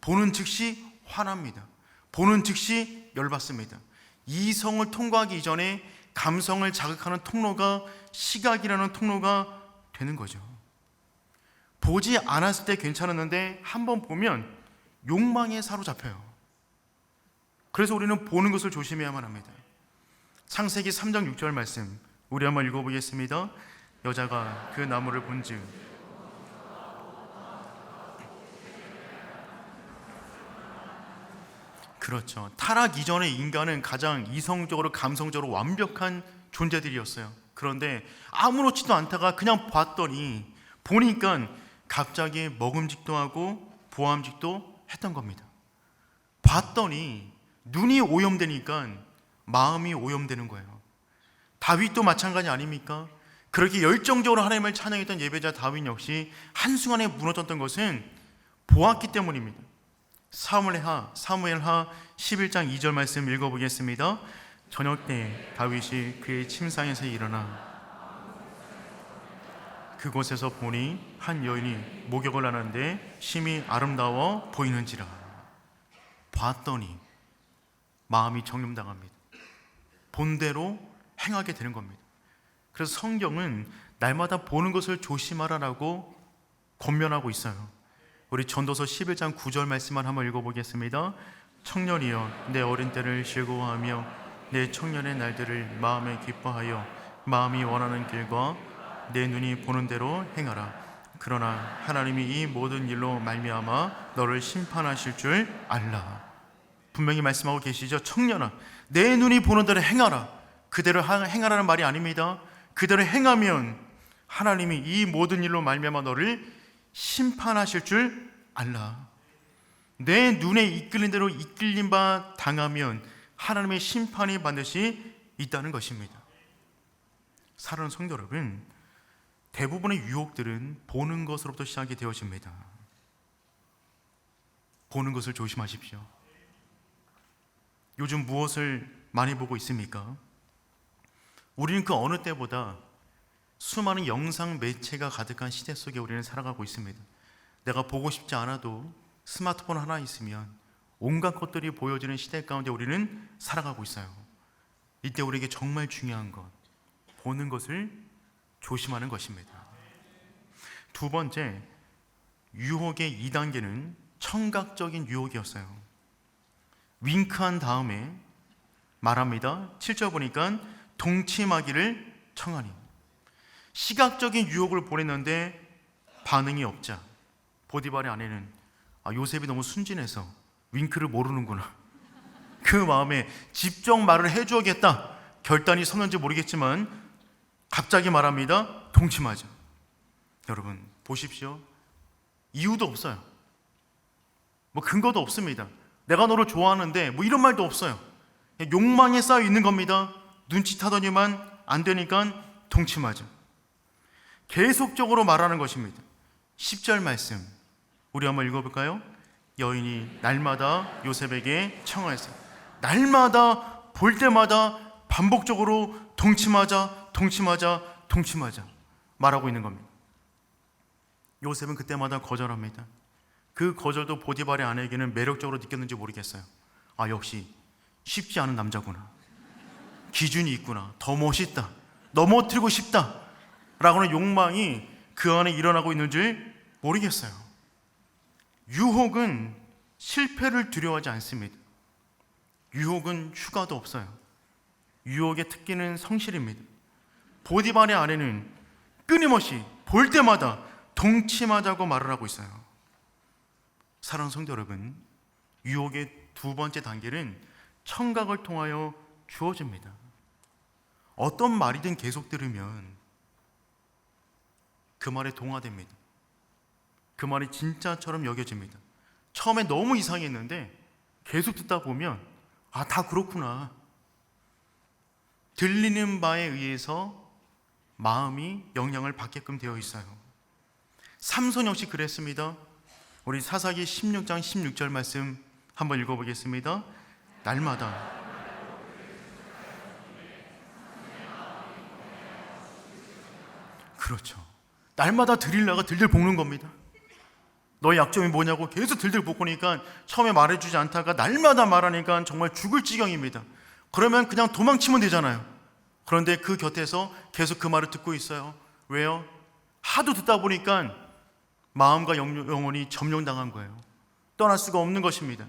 보는 즉시 화납니다. 보는 즉시 열받습니다. 이성을 통과하기 이전에 감성을 자극하는 통로가 시각이라는 통로가 되는 거죠. 보지 않았을 때 괜찮았는데 한번 보면 욕망에 사로잡혀요. 그래서 우리는 보는 것을 조심해야만 합니다. 창세기 3장 6절 말씀 우리 한번 읽어보겠습니다. 여자가 그 나무를 본즉 그렇죠. 타락 이전의 인간은 가장 이성적으로 감성적으로 완벽한 존재들이었어요. 그런데 아무렇지도 않다가 그냥 보니까 갑자기 먹음직도 하고 보암직도 했던 겁니다. 봤더니 눈이 오염되니까 마음이 오염되는 거예요. 다윗도 마찬가지 아닙니까? 그렇게 열정적으로 하나님을 찬양했던 예배자 다윗 역시 한순간에 무너졌던 것은 보았기 때문입니다. 사무엘하 11장 2절 말씀 읽어보겠습니다. 저녁 때 다윗이 그의 침상에서 일어나 그곳에서 보니 한 여인이 목욕을 하는데 심히 아름다워 보이는지라. 봤더니 마음이 정욕당합니다. 본대로 행하게 되는 겁니다. 그래서 성경은 날마다 보는 것을 조심하라라고 권면하고 있어요. 우리 전도서 11장 9절 말씀만 한번 읽어보겠습니다. 청년이여 내 어린 때를 즐거워하며 내 청년의 날들을 마음에 기뻐하여 마음이 원하는 길과 내 눈이 보는 대로 행하라. 그러나 하나님이 이 모든 일로 말미암아 너를 심판하실 줄 알라. 분명히 말씀하고 계시죠. 청년아 내 눈이 보는 대로 행하라. 그대로 행하라는 말이 아닙니다. 그대로 행하면 하나님이 이 모든 일로 말미암아 너를 심판하실 줄 알라. 내 눈에 이끌린 대로 이끌린 바 당하면 하나님의 심판이 반드시 있다는 것입니다. 사랑하는 성도 여러분, 대부분의 유혹들은 보는 것으로부터 시작이 되어집니다. 보는 것을 조심하십시오. 요즘 무엇을 많이 보고 있습니까? 우리는 그 어느 때보다 수많은 영상 매체가 가득한 시대 속에 우리는 살아가고 있습니다. 내가 보고 싶지 않아도 스마트폰 하나 있으면 온갖 것들이 보여지는 시대 가운데 우리는 살아가고 있어요. 이때 우리에게 정말 중요한 것, 보는 것을 조심하는 것입니다. 두 번째, 유혹의 2단계는 청각적인 유혹이었어요. 윙크한 다음에 말합니다. 7절 보니까 동침하기를 청하니. 시각적인 유혹을 보냈는데 반응이 없자 보디발의 아내는 요셉이 너무 순진해서 윙크를 모르는구나. 그 마음에 직접 말을 해주어야겠다 결단이 섰는지 모르겠지만 갑자기 말합니다. 동침하자. 여러분 보십시오. 이유도 없어요. 근거도 없습니다. 내가 너를 좋아하는데 이런 말도 없어요. 욕망에 쌓여 있는 겁니다. 눈치타더니만 안 되니까 동침하죠. 계속적으로 말하는 것입니다. 10절 말씀 우리 한번 읽어볼까요? 여인이 날마다 요셉에게 청하였어요. 날마다 볼 때마다 반복적으로 동침하자 말하고 있는 겁니다. 요셉은 그때마다 거절합니다. 그 거절도 보디발의 아내에게는 매력적으로 느꼈는지 모르겠어요. 역시 쉽지 않은 남자구나. 기준이 있구나. 더 멋있다. 넘어뜨리고 싶다 라고는 욕망이 그 안에 일어나고 있는 줄 모르겠어요. 유혹은 실패를 두려워하지 않습니다. 유혹은 휴가도 없어요. 유혹의 특기는 성실입니다. 보디발의 아내는 끊임없이 볼 때마다 동침하자고 말을 하고 있어요. 사랑하는 성도 여러분, 유혹의 두 번째 단계는 청각을 통하여 주어집니다. 어떤 말이든 계속 들으면 그 말에 동화됩니다. 그 말이 진짜처럼 여겨집니다. 처음에 너무 이상했는데 계속 듣다 보면 다 그렇구나. 들리는 바에 의해서 마음이 영향을 받게끔 되어 있어요. 삼손 역시 그랬습니다. 우리 사사기 16장 16절 말씀 한번 읽어보겠습니다. 날마다 그렇죠. 날마다 들일라가 들들 볶는 겁니다. 너의 약점이 뭐냐고 계속 들들 볶으니까 처음에 말해주지 않다가 날마다 말하니까 정말 죽을 지경입니다. 그러면 그냥 도망치면 되잖아요. 그런데 그 곁에서 계속 그 말을 듣고 있어요. 왜요? 하도 듣다 보니까 마음과 영혼이 점령당한 거예요. 떠날 수가 없는 것입니다.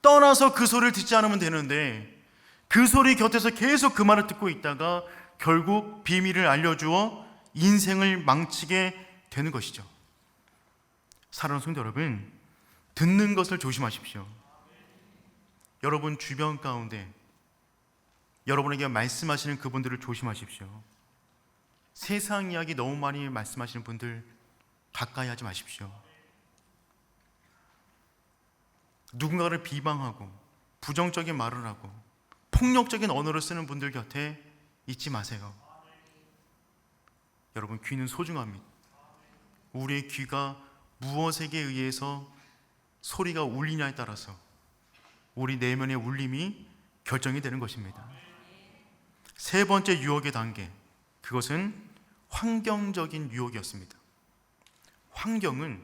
떠나서 그 소리를 듣지 않으면 되는데 그 소리 곁에서 계속 그 말을 듣고 있다가 결국 비밀을 알려주어 인생을 망치게 되는 것이죠. 사랑하는 성도 여러분, 듣는 것을 조심하십시오. 여러분 주변 가운데 여러분에게 말씀하시는 그분들을 조심하십시오. 세상 이야기 너무 많이 말씀하시는 분들 가까이 하지 마십시오. 누군가를 비방하고 부정적인 말을 하고 폭력적인 언어를 쓰는 분들 곁에 있지 마세요. 여러분, 귀는 소중합니다. 우리의 귀가 무엇에 의해서 소리가 울리냐에 따라서 우리 내면의 울림이 결정이 되는 것입니다. 세 번째 유혹의 단계, 그것은 환경적인 유혹이었습니다. 환경은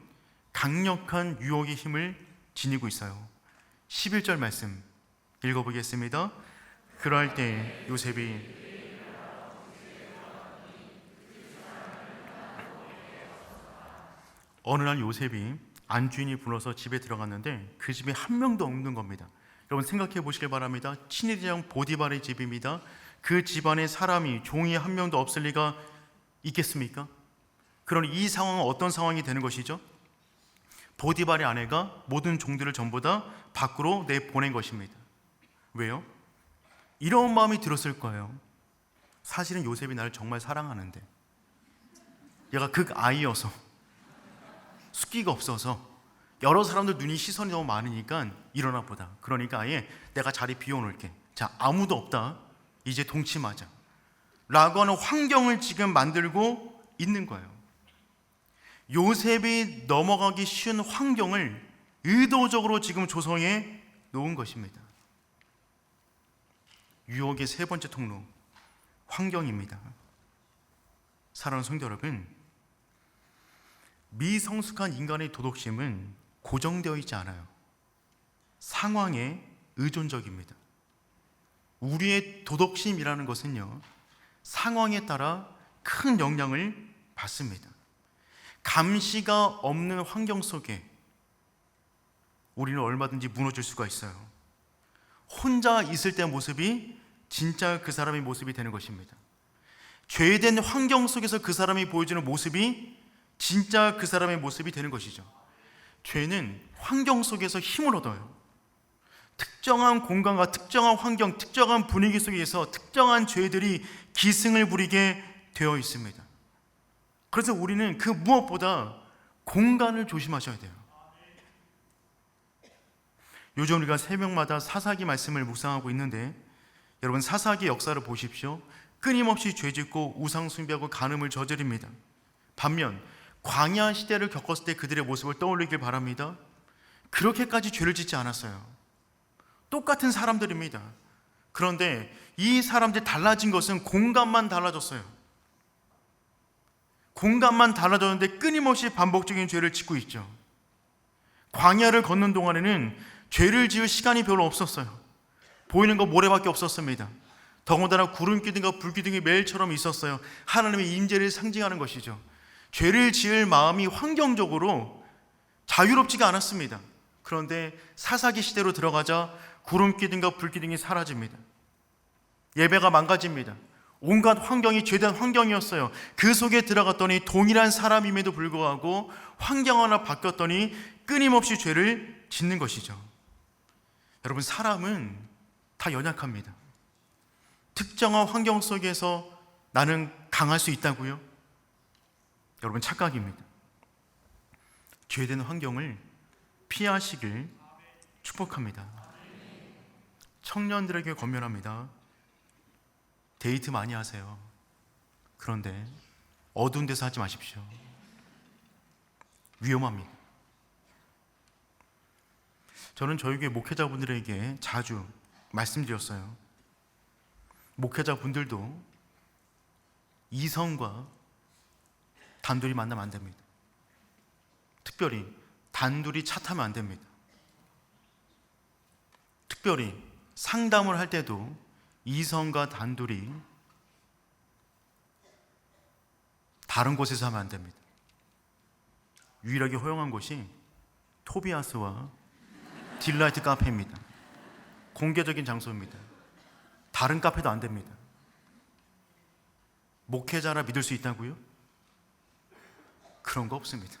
강력한 유혹의 힘을 지니고 있어요. 11절 말씀 읽어보겠습니다. 그럴 때 요셉이 어느 날 요셉이 안주인이 불러서 집에 들어갔는데 그 집에 한 명도 없는 겁니다. 여러분 생각해 보시길 바랍니다. 친위대장 보디발의 집입니다. 그 집안에 사람이, 종이 한 명도 없을 리가 있겠습니까? 그럼 이 상황은 어떤 상황이 되는 것이죠? 보디발의 아내가 모든 종들을 전부 다 밖으로 내보낸 것입니다. 왜요? 이런 마음이 들었을 거예요. 사실은 요셉이 나를 정말 사랑하는데 얘가 극아이여서 숫기가 없어서 여러 사람들 눈이 시선이 너무 많으니까 일어나 보다. 그러니까 아예 내가 자리 비워놓을게. 자, 아무도 없다. 이제 동침하자 라고 하는 환경을 지금 만들고 있는 거예요. 요셉이 넘어가기 쉬운 환경을 의도적으로 지금 조성해 놓은 것입니다. 유혹의 세 번째 통로, 환경입니다. 사랑하는 성도 여러분, 미성숙한 인간의 도덕심은 고정되어 있지 않아요. 상황에 의존적입니다. 우리의 도덕심이라는 것은요, 상황에 따라 큰 영향을 받습니다. 감시가 없는 환경 속에 우리는 얼마든지 무너질 수가 있어요. 혼자 있을 때 모습이 진짜 그 사람의 모습이 되는 것입니다. 죄된 환경 속에서 그 사람이 보여주는 모습이 진짜 그 사람의 모습이 되는 것이죠. 죄는 환경 속에서 힘을 얻어요. 특정한 공간과 특정한 환경, 특정한 분위기 속에서 특정한 죄들이 기승을 부리게 되어 있습니다. 그래서 우리는 그 무엇보다 공간을 조심하셔야 돼요. 요즘 우리가 새벽마다 사사기 말씀을 묵상하고 있는데 여러분 사사기 역사를 보십시오. 끊임없이 죄짓고 우상 숭배하고 간음을 저지릅니다. 반면 광야 시대를 겪었을 때 그들의 모습을 떠올리길 바랍니다. 그렇게까지 죄를 짓지 않았어요. 똑같은 사람들입니다. 그런데 이 사람들이 달라진 것은 공간만 달라졌어요. 공간만 달라졌는데 끊임없이 반복적인 죄를 짓고 있죠. 광야를 걷는 동안에는 죄를 지을 시간이 별로 없었어요. 보이는 거 모래밖에 없었습니다. 더군다나 구름기둥과 불기둥이 매일처럼 있었어요. 하나님의 임재를 상징하는 것이죠. 죄를 지을 마음이 환경적으로 자유롭지가 않았습니다. 그런데 사사기 시대로 들어가자 구름기둥과 불기둥이 사라집니다. 예배가 망가집니다. 온갖 환경이 죄된 환경이었어요. 그 속에 들어갔더니 동일한 사람임에도 불구하고 환경 하나 바뀌었더니 끊임없이 죄를 짓는 것이죠. 여러분, 사람은 다 연약합니다. 특정한 환경 속에서 나는 강할 수 있다고요? 여러분, 착각입니다. 죄된 환경을 피하시길 축복합니다. 청년들에게 권면합니다. 데이트 많이 하세요. 그런데 어두운 데서 하지 마십시오. 위험합니다. 저는 저희 교회 목회자분들에게 자주 말씀드렸어요. 목회자분들도 이성과 단둘이 만나면 안 됩니다. 특별히 단둘이 차 타면 안 됩니다. 특별히 상담을 할 때도 이성과 단둘이 다른 곳에서 하면 안 됩니다. 유일하게 허용한 곳이 토비아스와 딜라이트 카페입니다. 공개적인 장소입니다. 다른 카페도 안 됩니다. 목회자라 믿을 수 있다고요? 그런 거 없습니다.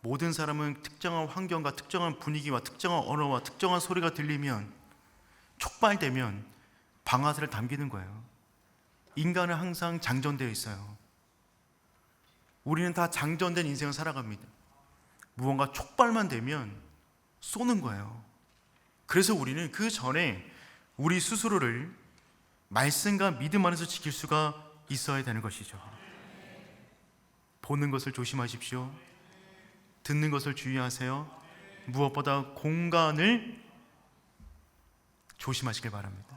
모든 사람은 특정한 환경과 특정한 분위기와 특정한 언어와 특정한 소리가 들리면, 촉발되면 방아쇠를 당기는 거예요. 인간은 항상 장전되어 있어요. 우리는 다 장전된 인생을 살아갑니다. 무언가 촉발만 되면 쏘는 거예요. 그래서 우리는 그 전에 우리 스스로를 말씀과 믿음 안에서 지킬 수가 있어야 되는 것이죠. 보는 것을 조심하십시오. 듣는 것을 주의하세요. 무엇보다 공간을 조심하시길 바랍니다.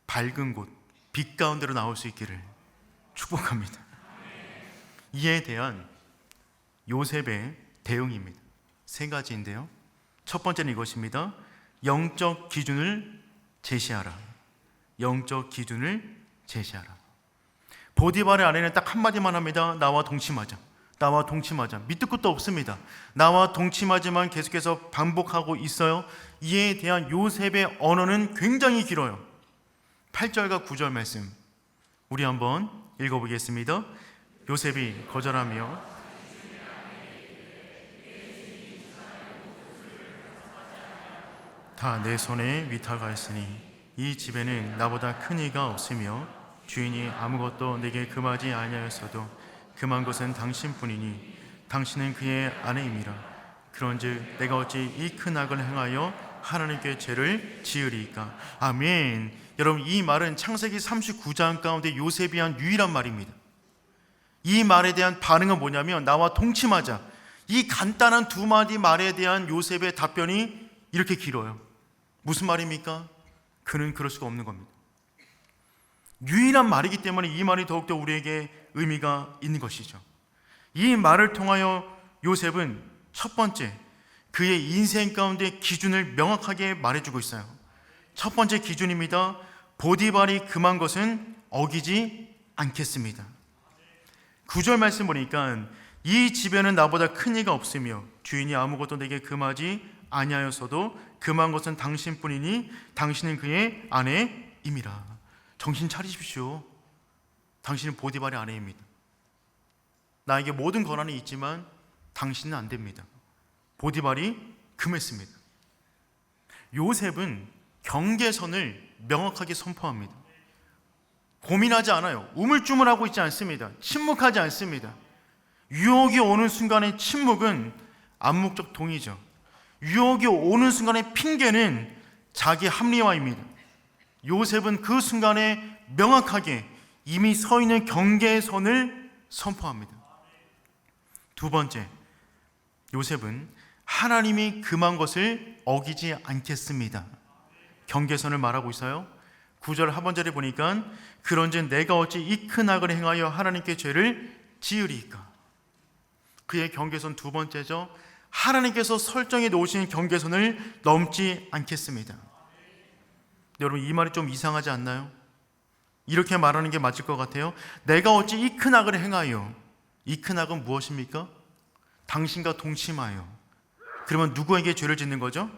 밝은 곳, 빛 가운데로 나올 수 있기를 축복합니다. 이에 대한 요셉의 대응입니다. 세 가지인데요. 첫 번째는 이것입니다. 영적 기준을 제시하라. 영적 기준을 제시하라. 보디발의 아내는 딱 한마디만 합니다. 나와 동침하자. 나와 동침하자. 밑도 끝도 없습니다. 나와 동침하지만 계속해서 반복하고 있어요. 이에 대한 요셉의 언어는 굉장히 길어요. 8절과 9절 말씀 우리 한번 읽어보겠습니다. 요셉이 거절하며 다 내 손에 위탁하였으니 이 집에는 나보다 큰 이가 없으며 주인이 아무것도 내게 금하지 아니하였어도 금한 것은 당신뿐이니 당신은 그의 아내임이라. 그런즉 내가 어찌 이 큰 악을 행하여 하나님께 죄를 지으리이까. 아멘. 여러분, 이 말은 창세기 39장 가운데 요셉이 한 유일한 말입니다. 이 말에 대한 반응은 뭐냐면 나와 동침하자. 이 간단한 두 마디 말에 대한 요셉의 답변이 이렇게 길어요. 무슨 말입니까? 그는 그럴 수가 없는 겁니다. 유일한 말이기 때문에 이 말이 더욱더 우리에게 의미가 있는 것이죠. 이 말을 통하여 요셉은 첫 번째, 그의 인생 가운데 기준을 명확하게 말해주고 있어요. 첫 번째 기준입니다. 보디발이 금한 것은 어기지 않겠습니다. 9절 말씀 보니까 이 집에는 나보다 큰 이가 없으며 주인이 아무것도 내게 금하지 아니하였어도 금한 것은 당신뿐이니 당신은 그의 아내임이라. 정신 차리십시오. 당신은 보디발의 아내입니다. 나에게 모든 권한이 있지만 당신은 안 됩니다. 보디발이 금했습니다. 요셉은 경계선을 명확하게 선포합니다. 고민하지 않아요. 우물쭈물하고 있지 않습니다. 침묵하지 않습니다. 유혹이 오는 순간의 침묵은 암묵적 동의죠. 유혹이 오는 순간의 핑계는 자기 합리화입니다. 요셉은 그 순간에 명확하게 이미 서 있는 경계선을 선포합니다. 두 번째, 요셉은 하나님이 금한 것을 어기지 않겠습니다. 경계선을 말하고 있어요. 9절 하반절에 보니까 그런즉 내가 어찌 이 큰 악을 행하여 하나님께 죄를 지으리이까. 그의 경계선 두 번째죠. 하나님께서 설정해 놓으신 경계선을 넘지 않겠습니다. 여러분, 이 말이 좀 이상하지 않나요? 이렇게 말하는 게 맞을 것 같아요. 내가 어찌 이 큰 악을 행하여. 이 큰 악은 무엇입니까? 당신과 동침하여. 그러면 누구에게 죄를 짓는 거죠?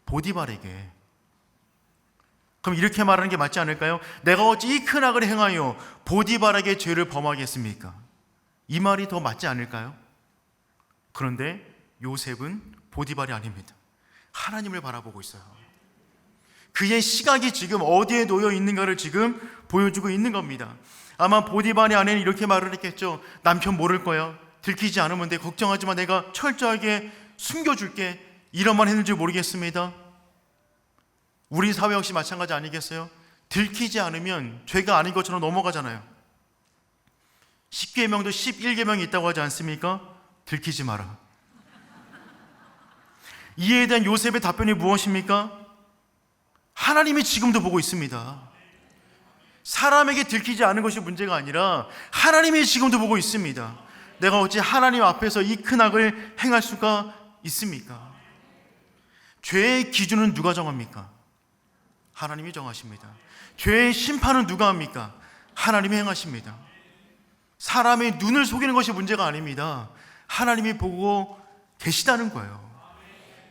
보디발에게. 그럼 이렇게 말하는 게 맞지 않을까요? 내가 어찌 이 큰 악을 행하여 보디발에게 죄를 범하겠습니까? 이 말이 더 맞지 않을까요? 그런데 요셉은 보디발이 아닙니다. 하나님을 바라보고 있어요. 그의 시각이 지금 어디에 놓여 있는가를 지금 보여주고 있는 겁니다. 아마 보디발의 아내는 이렇게 말을 했겠죠. 남편 모를 거야. 들키지 않으면 돼. 걱정하지 마. 내가 철저하게 숨겨줄게. 이런 말 했는지 모르겠습니다. 우리 사회 역시 마찬가지 아니겠어요? 들키지 않으면 죄가 아닌 것처럼 넘어가잖아요. 10계명도 11계명이 있다고 하지 않습니까? 들키지 마라. 이에 대한 요셉의 답변이 무엇입니까? 하나님이 지금도 보고 있습니다. 사람에게 들키지 않은 것이 문제가 아니라 하나님이 지금도 보고 있습니다. 내가 어찌 하나님 앞에서 이 큰 악을 행할 수가 있습니까? 죄의 기준은 누가 정합니까? 하나님이 정하십니다. 죄의 심판은 누가 합니까? 하나님이 행하십니다. 사람의 눈을 속이는 것이 문제가 아닙니다. 하나님이 보고 계시다는 거예요.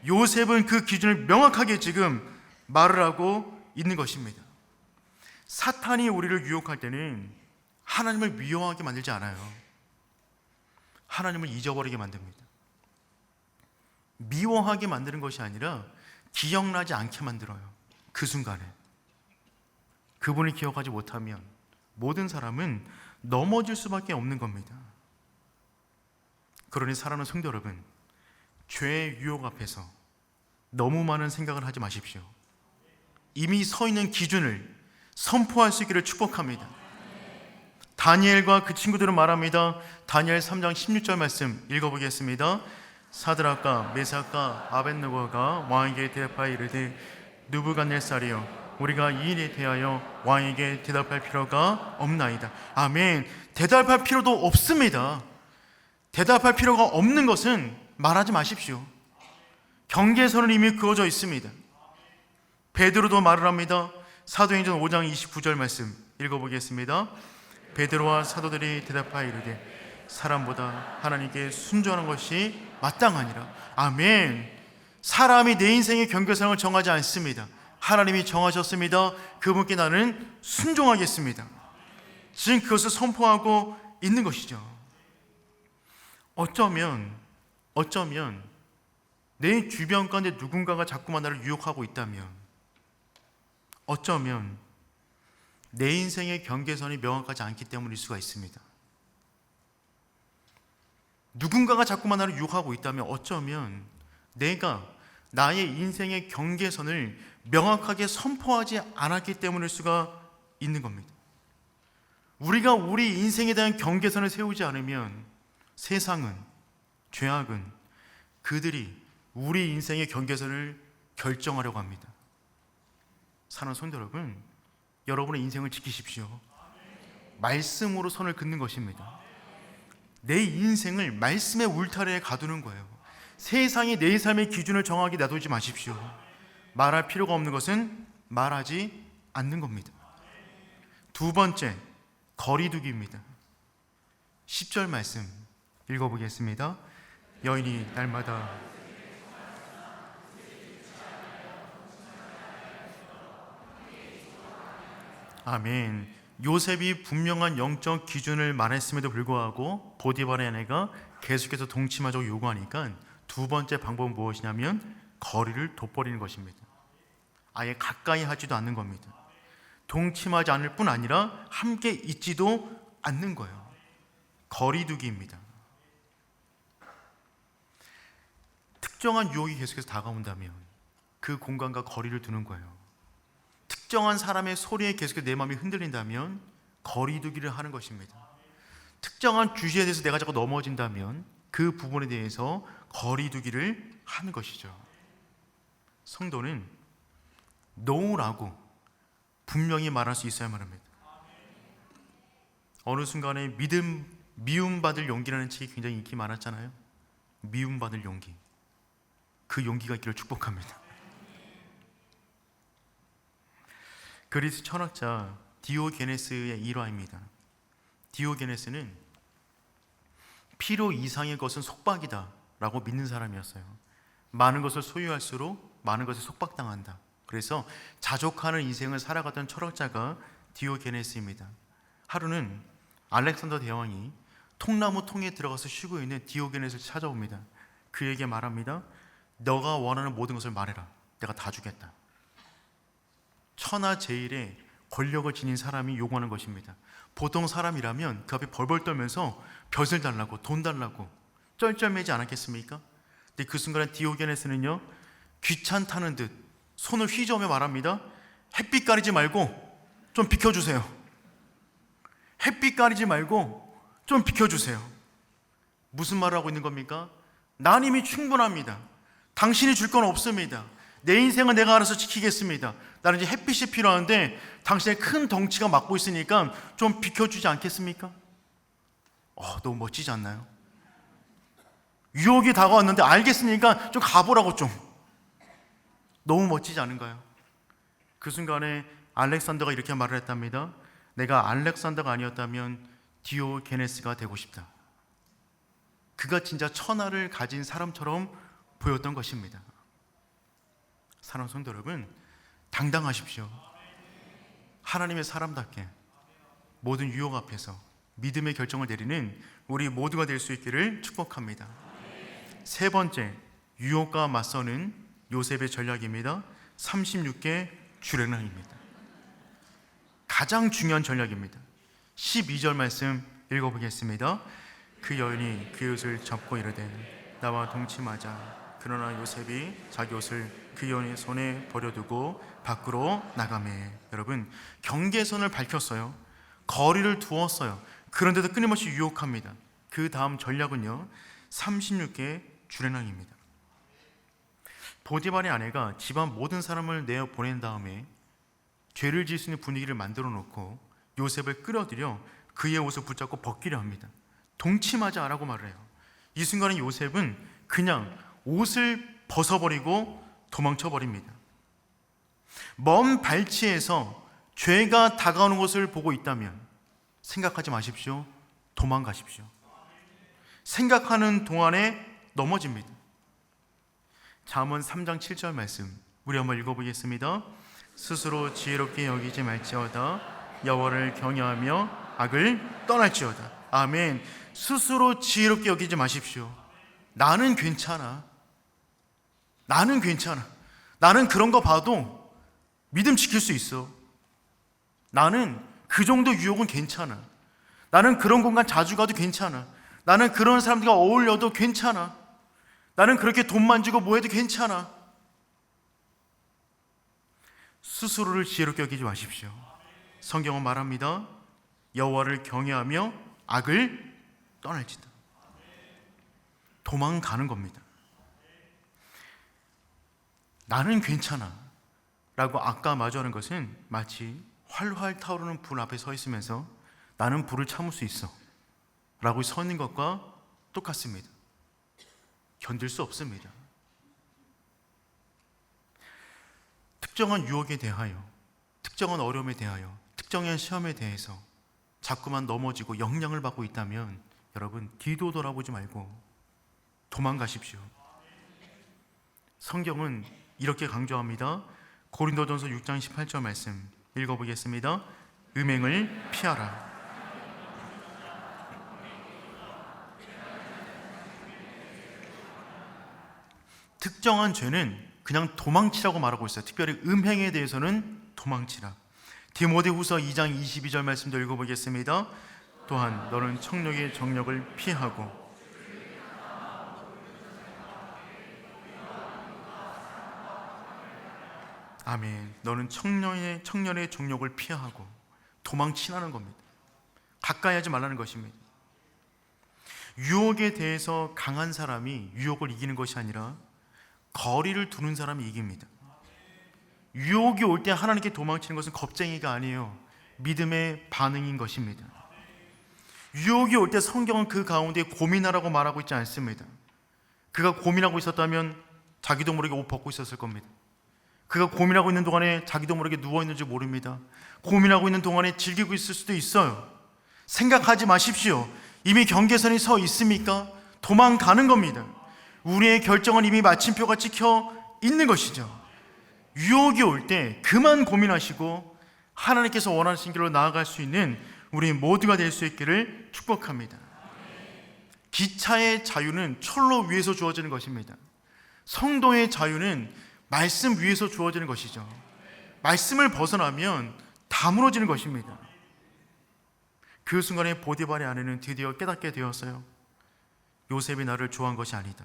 요셉은 그 기준을 명확하게 지금 말을 하고 있는 것입니다. 사탄이 우리를 유혹할 때는 하나님을 미워하게 만들지 않아요. 하나님을 잊어버리게 만듭니다. 미워하게 만드는 것이 아니라 기억나지 않게 만들어요. 그 순간에 그분을 기억하지 못하면 모든 사람은 넘어질 수밖에 없는 겁니다. 그러니 사랑하는 성도 여러분, 죄의 유혹 앞에서 너무 많은 생각을 하지 마십시오. 이미 서 있는 기준을 선포할 수 있기를 축복합니다. 다니엘과 그 친구들은 말합니다. 다니엘 3장 16절 말씀 읽어보겠습니다. 사드락과 메삭과 아벳느고가 왕에게 대답하여 이르되 느부갓네살이여, 우리가 이 일에 대하여 왕에게 대답할 필요가 없나이다. 아멘. 대답할 필요도 없습니다. 대답할 필요가 없는 것은 말하지 마십시오. 경계선은 이미 그어져 있습니다. 베드로도 말을 합니다. 사도행전 5장 29절 말씀 읽어보겠습니다. 베드로와 사도들이 대답하여 이르되 사람보다 하나님께 순종하는 것이 마땅하니라. 아멘. 사람이 내 인생의 경계선을 정하지 않습니다. 하나님이 정하셨습니다. 그분께 나는 순종하겠습니다. 지금 그것을 선포하고 있는 것이죠. 어쩌면 내 주변 가운데 누군가가 자꾸만 나를 유혹하고 있다면, 어쩌면 내 인생의 경계선이 명확하지 않기 때문일 수가 있습니다. 누군가가 자꾸만 나를 유혹하고 있다면 어쩌면 내가 나의 인생의 경계선을 명확하게 선포하지 않았기 때문일 수가 있는 겁니다. 우리가 우리 인생에 대한 경계선을 세우지 않으면 세상은, 죄악은 그들이 우리 인생의 경계선을 결정하려고 합니다. 사랑하는 성도 여러분, 여러분의 인생을 지키십시오. 말씀으로 선을 긋는 것입니다. 내 인생을 말씀의 울타리에 가두는 거예요. 세상이 내 삶의 기준을 정하게 놔두지 마십시오. 말할 필요가 없는 것은 말하지 않는 겁니다. 두 번째, 거리두기입니다. 10절 말씀 읽어보겠습니다. 여인이 날마다 아멘. 요셉이 분명한 영적 기준을 말했음에도 불구하고 보디발의 아내가 계속해서 동침하자고 요구하니까 두 번째 방법은 무엇이냐면 거리를 둬버리는 것입니다. 아예 가까이 하지도 않는 겁니다. 동침하지 않을 뿐 아니라 함께 있지도 않는 거예요. 거리두기입니다. 특정한 유혹이 계속해서 다가온다면 그 공간과 거리를 두는 거예요. 특정한 사람의 소리에 계속해서 내 마음이 흔들린다면 거리두기를 하는 것입니다. 특정한 주제에 대해서 내가 자꾸 넘어진다면 그 부분에 대해서 거리두기를 하는 것이죠. 성도는 노라고 분명히 말할 수 있어야만 합니다. 어느 순간에 미움받을 용기라는 책이 굉장히 인기 많았잖아요. 미움받을 용기. 그 용기가 있기를 축복합니다. 그리스 철학자 디오게네스의 일화입니다. 디오게네스는 필요 이상의 것은 속박이다 라고 믿는 사람이었어요. 많은 것을 소유할수록 많은 것에 속박당한다. 그래서 자족하는 인생을 살아가던 철학자가 디오게네스입니다. 하루는 알렉산더 대왕이 통나무 통에 들어가서 쉬고 있는 디오게네스를 찾아옵니다. 그에게 말합니다. 너가 원하는 모든 것을 말해라. 내가 다 주겠다. 천하제일의 권력을 지닌 사람이 요구하는 것입니다. 보통 사람이라면 그 앞에 벌벌 떨면서 벼슬 달라고, 돈 달라고 쩔쩔매지 않았겠습니까? 근데 그 순간에 디오게네스는요, 귀찮다는 듯 손을 휘저으며 말합니다. 햇빛 가리지 말고 좀 비켜주세요. 햇빛 가리지 말고 좀 비켜주세요. 무슨 말을 하고 있는 겁니까? 난 이미 충분합니다. 당신이 줄 건 없습니다. 내 인생은 내가 알아서 지키겠습니다. 나는 이제 햇빛이 필요한데 당신의 큰 덩치가 막고 있으니까 좀 비켜주지 않겠습니까? 너무 멋지지 않나요? 유혹이 다가왔는데 알겠으니까 좀 가보라고 좀. 너무 멋지지 않은가요? 그 순간에 알렉산더가 이렇게 말을 했답니다. 내가 알렉산더가 아니었다면 디오게네스가 되고 싶다. 그가 진짜 천하를 가진 사람처럼 보였던 것입니다. 사랑하는 성도 여러분, 당당하십시오. 하나님의 사람답게 모든 유혹 앞에서 믿음의 결정을 내리는 우리 모두가 될 수 있기를 축복합니다. 세 번째, 유혹과 맞서는 요셉의 전략입니다. 36개 주례랑입니다. 가장 중요한 전략입니다. 12절 말씀 읽어보겠습니다. 그 여인이 그 옷을 잡고 이르되 나와 동침하자. 그러나 요셉이 자기 옷을 그 여인의 손에 버려두고 밖으로 나가매. 여러분, 경계선을 밝혔어요. 거리를 두었어요. 그런데도 끊임없이 유혹합니다. 그 다음 전략은요, 36개 주례랑입니다. 보디발의 아내가 집안 모든 사람을 내어 보낸 다음에 죄를 지을 수 있는 분위기를 만들어 놓고 요셉을 끌어들여 그의 옷을 붙잡고 벗기려 합니다. 동침하자라고 말을 해요. 이 순간에 요셉은 그냥 옷을 벗어버리고 도망쳐버립니다. 먼 발치에서 죄가 다가오는 것을 보고 있다면 생각하지 마십시오. 도망가십시오. 생각하는 동안에 넘어집니다. 잠언 3장 7절 말씀 우리 한번 읽어보겠습니다. 스스로 지혜롭게 여기지 말지어다. 여호와를 경외하며 악을 떠날지어다. 아멘. 스스로 지혜롭게 여기지 마십시오. 나는 괜찮아. 나는 괜찮아. 나는 그런 거 봐도 믿음 지킬 수 있어. 나는 그 정도 유혹은 괜찮아. 나는 그런 공간 자주 가도 괜찮아. 나는 그런 사람들과 어울려도 괜찮아. 나는 그렇게 돈 만지고 뭐 해도 괜찮아. 스스로를 지혜롭게 여기지 마십시오. 성경은 말합니다. 여호와를 경외하며 악을 떠날지다. 도망가는 겁니다. 나는 괜찮아 라고 아까 마주하는 것은 마치 활활 타오르는 불 앞에 서 있으면서 나는 불을 참을 수 있어 라고 서 있는 것과 똑같습니다. 견딜 수 없습니다. 특정한 유혹에 대하여, 특정한 어려움에 대하여, 특정한 시험에 대해서 자꾸만 넘어지고 영향을 받고 있다면 여러분, 뒤도 돌아보지 말고 도망가십시오. 성경은 이렇게 강조합니다. 고린도전서 6장 18절 말씀 읽어보겠습니다. 음행을 피하라. 특정한 죄는 그냥 도망치라고 말하고 있어요. 특별히 음행에 대해서는 도망치라. 디모데후서 2장 22절 말씀도 읽어보겠습니다. 또한 너는 청력의 정력을 피하고 아멘. 너는 청년의 정욕을 피하고 도망치라는 겁니다. 가까이 하지 말라는 것입니다. 유혹에 대해서 강한 사람이 유혹을 이기는 것이 아니라 거리를 두는 사람이 이깁니다. 유혹이 올 때 하나님께 도망치는 것은 겁쟁이가 아니에요. 믿음의 반응인 것입니다. 유혹이 올 때 성경은 그 가운데 고민하라고 말하고 있지 않습니다. 그가 고민하고 있었다면 자기도 모르게 옷 벗고 있었을 겁니다. 그가 고민하고 있는 동안에 자기도 모르게 누워있는지 모릅니다. 고민하고 있는 동안에 즐기고 있을 수도 있어요. 생각하지 마십시오. 이미 경계선이 서 있습니까? 도망가는 겁니다. 우리의 결정은 이미 마침표가 찍혀 있는 것이죠. 유혹이 올 때 그만 고민하시고 하나님께서 원하시는 길로 나아갈 수 있는 우리 모두가 될 수 있기를 축복합니다. 기차의 자유는 철로 위에서 주어지는 것입니다. 성도의 자유는 말씀 위에서 주어지는 것이죠. 말씀을 벗어나면 다 무너지는 것입니다. 그 순간에 보디발의 아내는 드디어 깨닫게 되었어요. 요셉이 나를 좋아한 것이 아니다.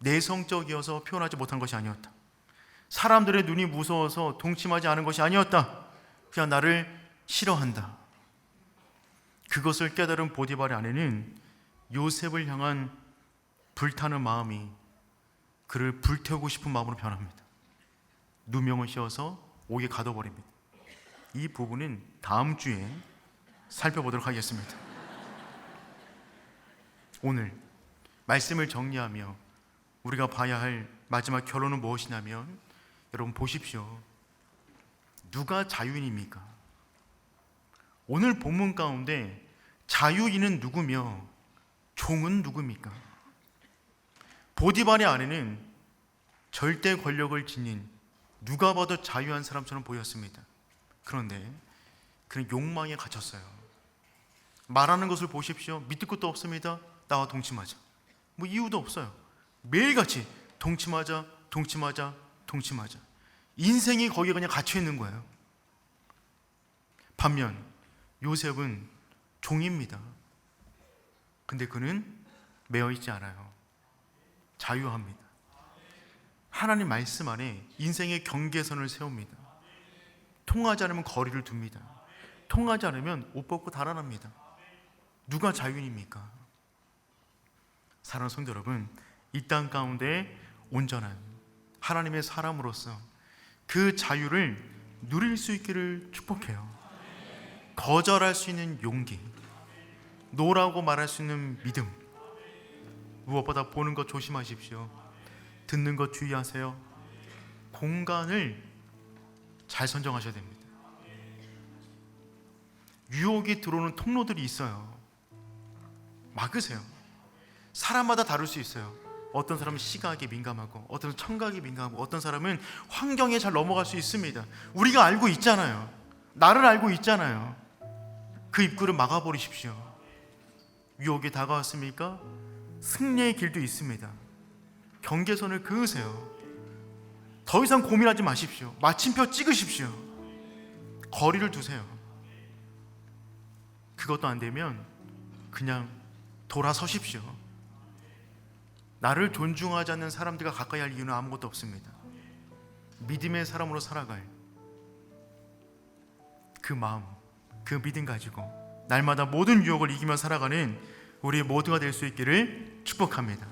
내성적이어서 표현하지 못한 것이 아니었다. 사람들의 눈이 무서워서 동침하지 않은 것이 아니었다. 그냥 나를 싫어한다. 그것을 깨달은 보디발의 아내는 요셉을 향한 불타는 마음이 그를 불태우고 싶은 마음으로 변합니다. 누명을 씌워서 옥에 가둬버립니다. 이 부분은 다음 주에 살펴보도록 하겠습니다. 오늘 말씀을 정리하며 우리가 봐야 할 마지막 결론은 무엇이냐면, 여러분 보십시오. 누가 자유인입니까? 오늘 본문 가운데 자유인은 누구며 종은 누굽니까? 보디발의 아내는 절대 권력을 지닌 누가 봐도 자유한 사람처럼 보였습니다. 그런데 그는 욕망에 갇혔어요. 말하는 것을 보십시오. 밑도 끝도 없습니다. 나와 동침하자. 뭐 이유도 없어요. 매일같이 동침하자, 동침하자, 동침하자. 인생이 거기에 그냥 갇혀 있는 거예요. 반면 요셉은 종입니다. 근데 그는 매여 있지 않아요. 자유합니다. 하나님 말씀 안에 인생의 경계선을 세웁니다. 통하지 않으면 거리를 둡니다. 통하지 않으면 옷 벗고 달아납니다. 누가 자유인입니까? 사랑하는 성도 여러분, 이 땅 가운데 온전한 하나님의 사람으로서 그 자유를 누릴 수 있기를 축복해요. 거절할 수 있는 용기, 노라고 말할 수 있는 믿음, 무엇보다 보는 것 조심하십시오. 듣는 것 주의하세요. 공간을 잘 선정하셔야 됩니다. 유혹이 들어오는 통로들이 있어요. 막으세요. 사람마다 다를 수 있어요. 어떤 사람은 시각에 민감하고, 어떤 사람은 청각에 민감하고, 어떤 사람은 환경에 잘 넘어갈 수 있습니다. 우리가 알고 있잖아요. 나를 알고 있잖아요. 그 입구를 막아버리십시오. 유혹이 다가왔습니까? 승리의 길도 있습니다. 경계선을 그으세요. 더 이상 고민하지 마십시오. 마침표 찍으십시오. 거리를 두세요. 그것도 안 되면 그냥 돌아서십시오. 나를 존중하지 않는 사람들과 가까이 할 이유는 아무것도 없습니다. 믿음의 사람으로 살아갈 그 마음, 그 믿음 가지고 날마다 모든 유혹을 이기며 살아가는 우리 모두가 될 수 있기를 축복합니다.